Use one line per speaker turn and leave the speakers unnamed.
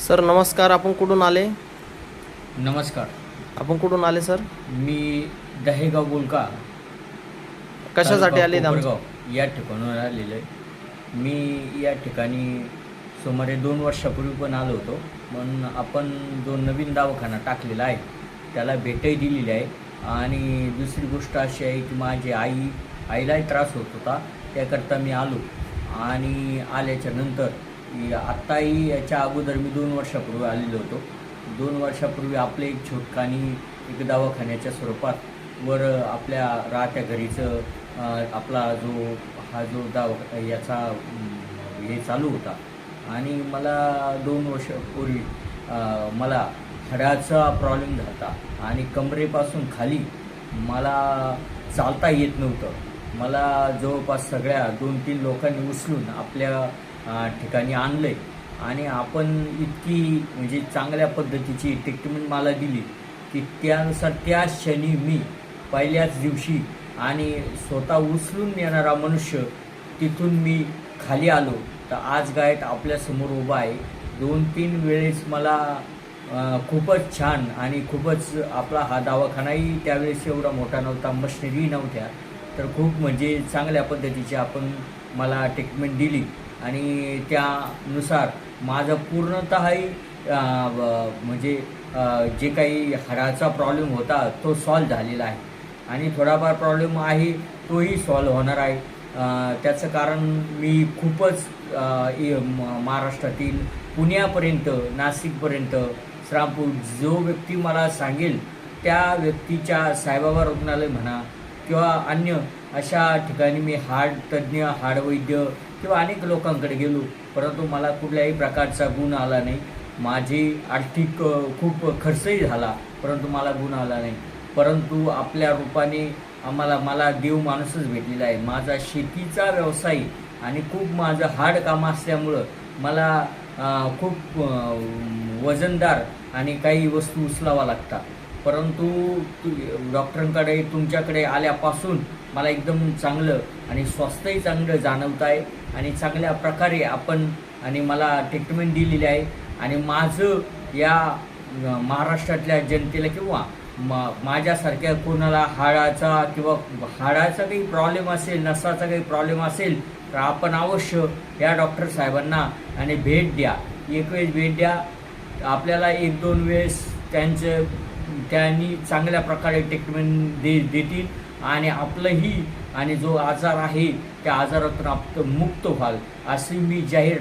Sir नमस्कार. आपण कुठून आले?
नमस्कार.
आपण कुठून आले सर?
मी दहेगाव बोलका
कशासाठी
तालुका
आले
कोपरगाव या ठिकाणावर आलेलो आहे. मी या ठिकाणी सुमारे 2 वर्षापूर्वी पण आलो होतो. पण आपण जो नवीन दवाखाना टाकलेला आहे त्याला भेटही दिलेली आहे. आणि दुसरी गोष्ट अशी आहे की माझी आईलाही त्रास होत होता, त्याकरता मी आलो. आणि आल्याच्या नंतर आत्ताही याच्या अगोदर मी 2 वर्षापूर्वी आलेलो होतो. 2 वर्षापूर्वी आपले एक छोटकानी एक दवाखान्याच्या स्वरूपात वर आपल्या राहत्या घरीचं आपला जो याचा हे चालू होता. आणि मला 2 वर्षापूर्वी मला हाडाचा प्रॉब्लेम झाला होता आणि कमरेपासून खाली मला चालता येत नव्हतं. मला जवळपास सगळ्या 2-3 लोकांनी उचलून आपल्या ठिकाणी आणलं आहे. आणि आपण इतकी म्हणजे चांगल्या पद्धतीची ट्रीटमेंट मला दिली की त्यानुसार त्या क्षणी मी पहिल्याच दिवशी आणि स्वतः उचलून नेणारा मनुष्य तिथून मी खाली आलो. तर आज गायत आपल्यासमोर उभा आहे. 2-3 वेळेस मला खूपच छान आणि खूपच आपला हा दवाखानाही त्यावेळेस एवढा मोठा नव्हता, मशिनरी नव्हत्या. तर खूप म्हणजे चांगल्या पद्धतीची आपण मला ट्रीटमेंट दिली आणि त्यानुसार माझं पूर्णतःही म्हणजे जे काही हाडाचा प्रॉब्लेम होता तो सॉल्व झालेला आहे. आणि थोडाफार प्रॉब्लेम आहे तोही सॉल्व होणार आहे. त्याचं कारण मी खूपच महाराष्ट्रातील पुण्यापर्यंत, नाशिकपर्यंत, श्रामपूर जो व्यक्ती मला सांगेल त्या व्यक्तीच्या साईबाबा रुग्णालय म्हणा किंवा अन्य अशा ठिकाणी मी हाडतज्ञ, हाडवैद्य किंवा अनेक लोकांकडे गेलो, परंतु मला कुठल्याही प्रकारचा गुण आला नाही. माझी आर्थिक खूप खर्चही झाला, परंतु मला गुण आला नाही. परंतु आपल्या रूपाने मला देव माणूसच भेटलेला आहे. माझा शेतीचा व्यवसाय आणि खूप माझं हाड काम असल्यामुळं मला खूप वजनदार आणि काही वस्तू उचलावा लागतात. परंतु डॉक्टरांकडे तुमच्याकडे आल्यापासून मला एकदम चांगलं आणि स्वास्थ्यही चांगलं जाणवत आहे. आणि चांगल्या प्रकारे आपण आणि मला ट्रीटमेंट दिलेली आहे. आणि माझं या महाराष्ट्रातल्या जनतेला किंवा माझ्यासारख्या कोणाला हाडाचा काही प्रॉब्लेम असेल, नसाचा काही प्रॉब्लेम असेल तर आपण अवश्य या डॉक्टर साहेबांना आणि भेट द्या. एक वेळेस भेट द्या. आपल्याला 1-2 वेळेस त्यांनी चांगल्या प्रकारे ट्रीटमेंट देतील आणि आपलंही आणि जो आजार आहे त्या आजारातून आपण मुक्त व्हाल अशी मी जाहीर